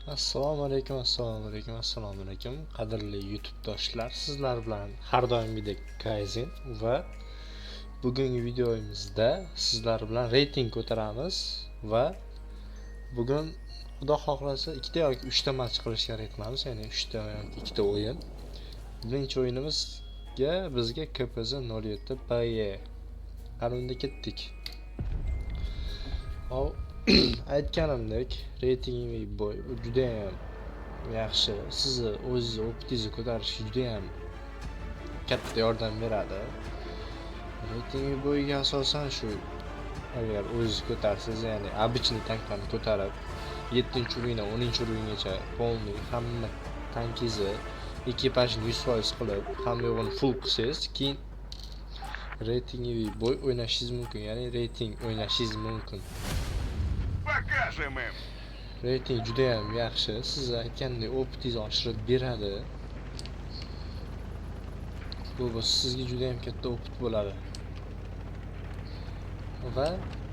Assalomu alaykum, qadrli YouTube do'stlar. Sizlar bilan har doimgidek Kaizen va bugungi videomizda sizlar bilan reyting ko'taramiz va bugun Xudo xohlasa 2 yoki 3 ta match qilishga harakat qilamiz, ya'ni 3 ta yoki 2 ta o'yin. Birinchi o'yinimizga bizga KPZ 07 PE. Qani unda ketdik. Hop, aytganimdek, reytingi bo'y juda ham yaxshi. Sizni o'zingizni optingizni ko'tarishga juda ham katta yordam beradi. Reytingi bo'yiga asosan shu, agar o'zingiz ko'tarsangiz, ya'ni обычный tanklarni ko'tarib 7-o'yindan 10-o'yingacha polniy hamma tankingizni ekipajni 100% qilib, hamma yo'g'ini full qilsangiz, keyin reytingi bo'y o'ynashingiz mumkin, ya'ni reyting o'ynashingiz mumkin. Покажем им. Reyting juda ham yaxshi. Siz aytgandek optingizni oshirib beradi. Bu sizga juda ham katta opit bo'ladi. Va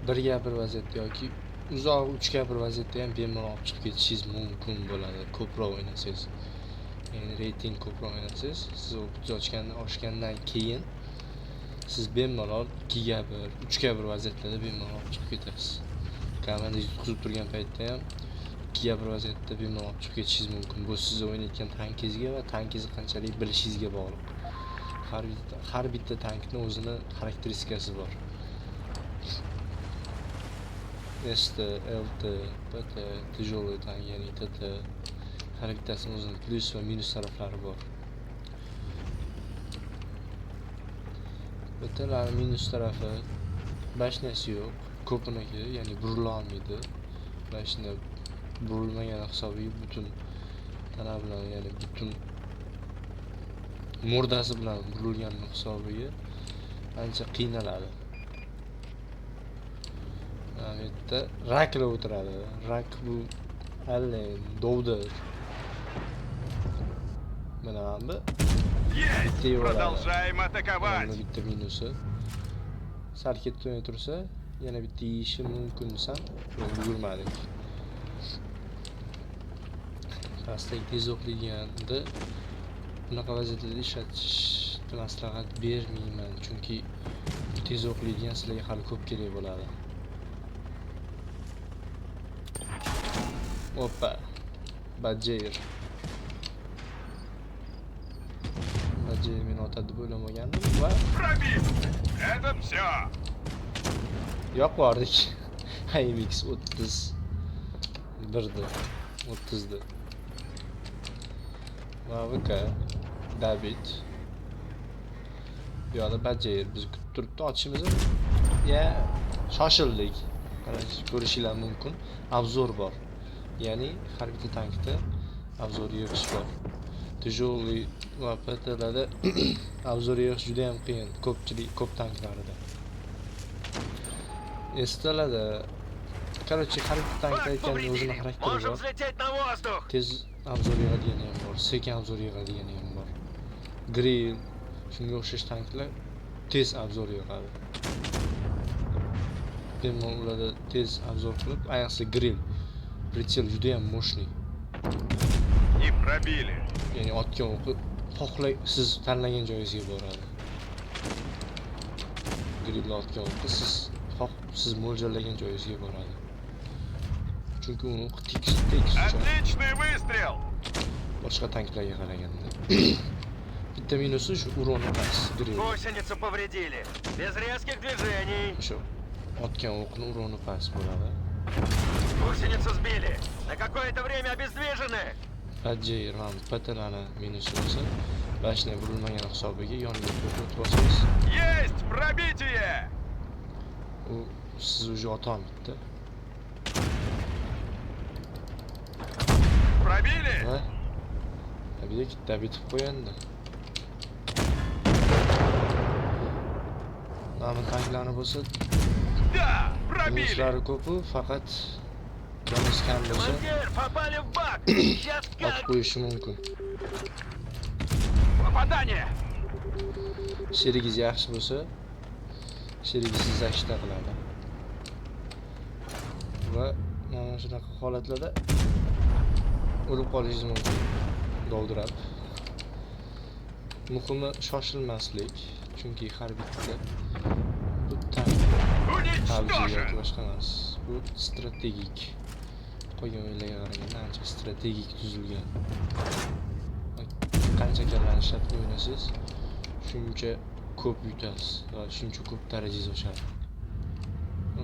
1-1 vaziyatda yoki uzoq 3-1 vaziyatda ham bemalol olib chiqib ketishingiz mumkin bo'ladi. Ko'proq o'ynasangiz. Ya'ni reyting ko'proq o'ynasangiz, siz optingiz oshgandan keyin siz bemalol 2-1, 3-1 vaziyatlarda bemalol olib chiqib ketasiz. Komandangiz yutqizib turgan paytda ham 2-1 vaziyatda bemalol olib chiqib ketishingiz mumkin. Bu siz o'ynayotgan tankingizga va tankingizni qanchalik bilishingizga bog'liq. Har bitta tankning o'zini xarakteristikasi bor. ST, LT, PT, тяжелый tank, ya'ni TT har bittasining o'zining plyus va minus taraflari bor. BTlar minus tarafi bashnasi yo'q, ko'piniki, ya'ni burila olmaydi. Bashna burilmagan hisobiga butun tana bilan, ya'ni butun murdasi bilan burilgan hisobiga ancha qiynaladi. Bu yerda raklar o'tiradi. Rak bu allen, dovdir. Mana bu Есть! Продолжаем атаковать! Bitta minusi. Sal ketib tursa, yana bitta yeyishi mumkinsan, yugurmadik. Pastdagi tez o'qliganda bunaqa vaziyatlarda ishlatishni maslahat bermayman, chunki tez o'qlaydigan sizlarga hali ko'p kerak bo'ladi. Oppa. Badjer meni otadi deb o'ylamagandim va Пробит! Это все! yoqvordik. IMX 31 30 va VK David bu yoqda Badjer biz kutib turibdi, ochishimizni shoshildik. Ko'rishinglar mumkin, obzor bor. Ya'ni har bitta tankda obzor yig'ish bor. Tijoliy va PTlarda obzor yig'ish juda ham qiyin, ko'p tanklarida. Estalada, короче, har bitta tankda aytganning o'zini xarakteri bor. Tez obzor yig'adigan ham bor, sekin obzor yig'adigan ham bor. Grill, shunga o'xshash tanklar tez obzor yig'adi. Bemalol ularda tez obzor qilib, ayniqsa grill pritsel juda ham mo'shli. И пробили. Ya'ni otgan o'qi siz tanlagan joyingizga boradi. Grillni otgan o'qi siz mo'ljallagan joyingizga boradi. Chunki uni o'qi tekis. Отличный выстрел! Boshqa tanklarga qaraganda. Bitta minusi shu uroni past. Гусеницу повредили. Без резких движений. Shu otgan o'qni uroni past bo'ladi. Гусеницу сбили. На какое-то время обездвижены. Badjer ham PTlarni minusi bo'lsa, bashna burilmagan hisobiga yoniga o'tib bosasiz. Есть пробитие! U siz уже otolmaydi. Пробили! Va bitta bitib qo'yandi. Mana tanklarni bo'lsa, Да! Пробили! minuslari ko'p, faqat yoniz kam bo'lsa Командир, попали в бак. Сейчас otib как? qo'yishi mumkin. Попадание! Sherigingiz yaxshi bo'lsa, sherigingiz sizni zashta qiladi. Va mana shunaqa holatlarda o'lib qolishingiz mumkin. Dovdirab. Muhimi shoshilmaslik, chunki har bitta bu tank avjiga Уничтожен! boshqa emas. Bu strategik. Qolgan o'yinlarga qaraganda ancha strategik tuzilgan. Qancha karlarni ishlatib o'ynasangiz, shuncha ko'p yutasiz va shuncha ko'p darajangiz oshadi.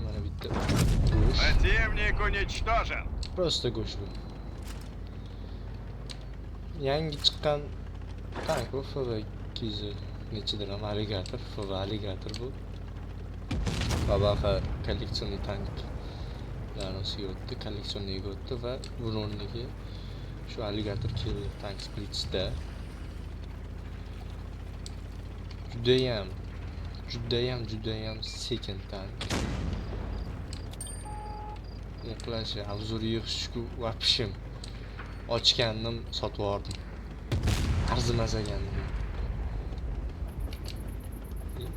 Mana bitta go'sht. Противник уничтожен! Просто go'sht bu. Yangi chiqqan tank bu FV200 nechidir ham alligator, FV alligator bu. Babaqa kolleksionniy tank usiga o'tdi, kolleksionniga o'tdi va buni o'rniga shu alligator keldi tank splitsda. Judayam sekin tank. Muqlashi, obzor yig'ishku vapshim. Ochgandim, sotib yubordim. Arzimas ekandim.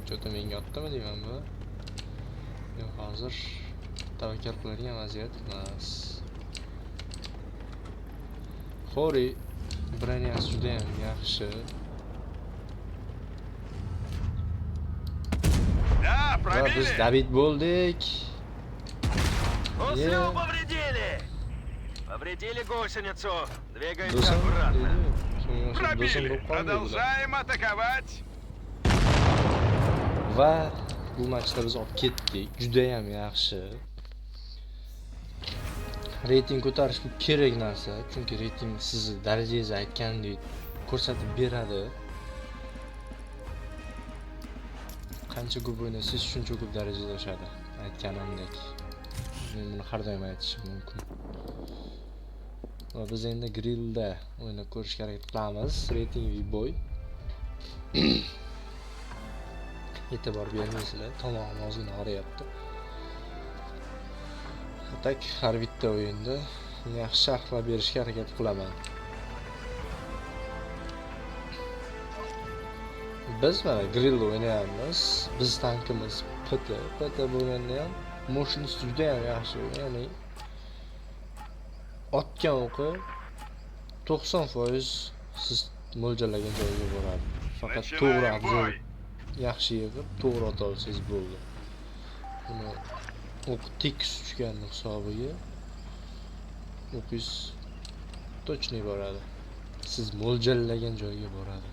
Cho'ta menga otdimi deyman bu. Yo'q, hozir tavakkal qiladigan vaziyat emas. Xori broniyasi juda ham yaxshi. Да, Va biz пробили! David bo'ldik. Устрел Yeah. повредили! Повредили гусеницу. Двигаемся Do'stim аккуратно. dedi. Do'stim Пробили! bo'lib qoldi bular. Продолжаем атаковать! Va bu matchda biz olib ketdik. Juda ham yaxshi. Reyting ko'tarish bu kerak narsa, chunki reyting sizni darajangizni aytgandek ko'rsatib beradi. Qancha ko'p o'ynasangiz, shuncha ko'p darajaga oshadi. Aytganimdek. Men buni har doim aytishim mumkin. Va biz endi grillda o'ynab ko'rishga harakat qilamiz. Reyting boy. E'tibor bermaysizlar, tomog'im ozgina og'riyapti. Tak har bitta o'yinda yaxshi sharhlab berishga harakat qilaman. Biz mana grill o'ynayapmiz. Biz tankimiz PT bo'lganda ham moshinasi juda ham yaxshi, ya'ni otgan o'qi 90% siz mo'ljallagan joyga boradi. Faqat to'g'ri Начинаем obzor бой! yaxshi yig'ib to'g'ri ota olsangiz bo'ldi. Buni o'q tekis tushganni hisobiga o'qingiz точный boradi. Siz mo'ljallagan joyga boradi.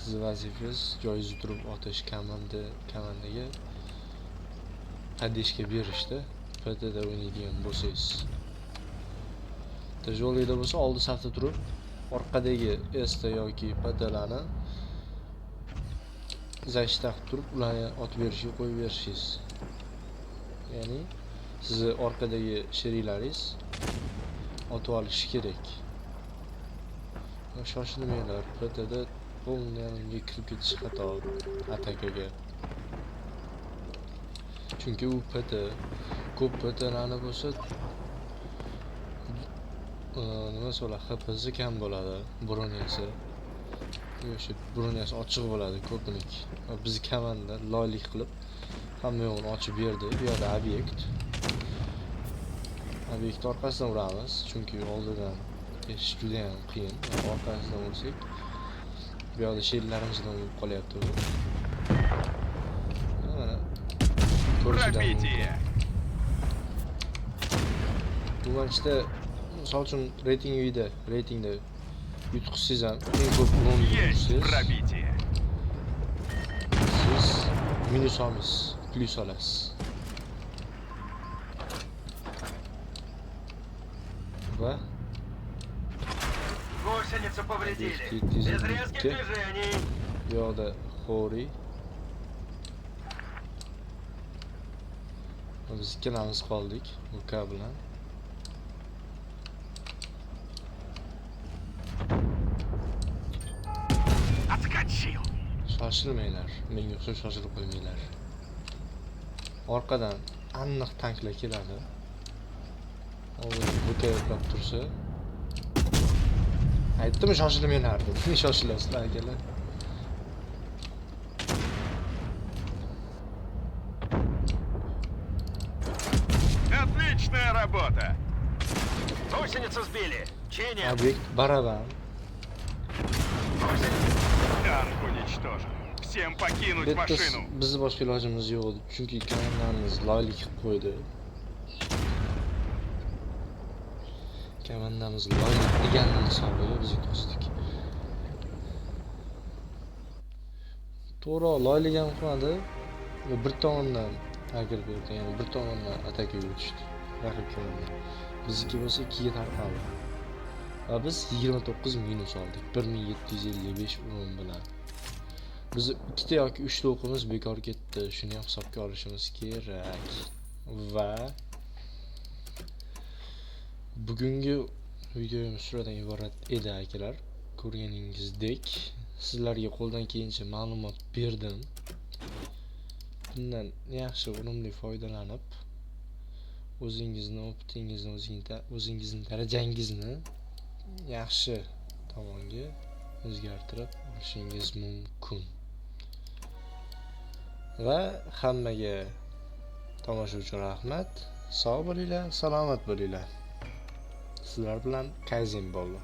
Siz vazifangiz joyingizda turib otish komandaga qadishga berishda PTda o'ynaydigan bo'lsangiz. Tejolida bo'lsa oldi safda turib orqadagi S'da yoki PTlarni zashta qilib turib ularni otib berishga qo'yib berishingiz. Ya'ni sizni orqadagi sheriklaringiz otib olishi kerak. Shoshilmanglar, PTda polniy kirib ketish xato atakaga. Chunki u PT ko'p PTlarni bo'lsa nima so'la HPS kam bo'ladi, broniyasi. O'sha broniyasi ochiq bo'ladi ko'piniki. Biz komanda loylik qilib hamma yo'g'ini ochib berdi. Bu yerda obyekt orqasidan uramiz, chunki oldidan ketish juda ham qiyin. Orqasidan ursak, bu yerda sherlarimizdan o'lib qolyapti. Mana Пробитие! bu matchda misol uchun reytingda yutqizsangiz ham eng ko'p urunni Есть yutqizsangiz пробитие! siz minus olmaysiz, plyus olasiz. Va Гусеницу повредили. Объектив Без изменить. резких движений. bu yoqda Xori. Biz ikkalamiz qoldik Luka bilan. Отскочил! Shoshilmanglar, menga o'xshab shoshilib qo'ymanglar. Orqadan aniq tanklar keladi. Hozir Luka yo'qlab tursa, aytdim shoshilmanglar deb. Nima shoshilasizlar akalar? Отличная работа! Гусеницу сбили. Чиним. Obyekt baraban. Танк уничтожен. Всем покинуть Bitta машину. bizni boshqa ilojimiz yo'q edi, chunki komandamiz loylik qilib qo'ydi. Komandamiz loylik deganini hisobiga biz to'sdik. To'g'ri, loylik ham qilmadi. Bir tomondan agar berdi, ya'ni bir tomondan atakaga o'tishdi. Raqib komanda. Bizniki bo'lsa 2 ga tarqaldi. Va biz 29 minus oldik. 1755 o'rin bilan. Biz 2 ta yoki 3 ta o'qimiz bekor ketdi. Shuni ham hisobga olishimiz kerak. Va bugungi videomiz shulardan iborat edi akalar. Ko'rganingizdek, sizlarga qo'ldan kelgancha ma'lumot berdim. Bundan yaxshi, unumli foydalanib o'zingizni opitingizni, o'zingizni darajangizni yaxshi tomonga o'zgartirib olishingiz mumkin. Va hammaga tomosha uchun rahmat. Sog' bo'linglar, salomat bo'linglar. Sizlar bilan Kaizen bo'ldi.